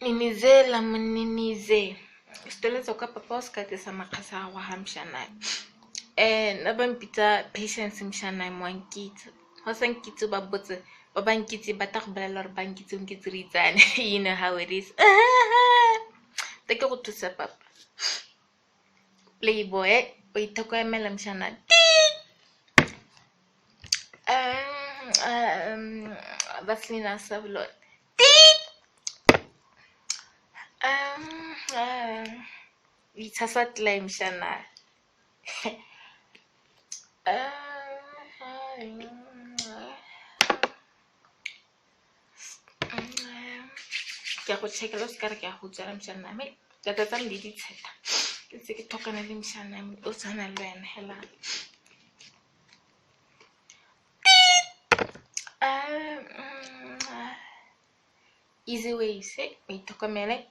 Ninizela muninize. Sitoleza kwa papa usikate sama kasa wa hamshana. Nabampita patience mshana mwankitsu. Hosankitsu babutsu. Babankitsi batak balalor bankitsu nkitsu rizan. You know how it is. Take go to sa papa. Playboy, wait ko emela mshana. Vaslina Savlot. Ithatha mshana. Ke go check lo skare ke go tsara mshana me. Ka tsa le ditsheta. Ke se ke thokana le mshana me o tsana le wena hela. Easy way say wait tlhokomele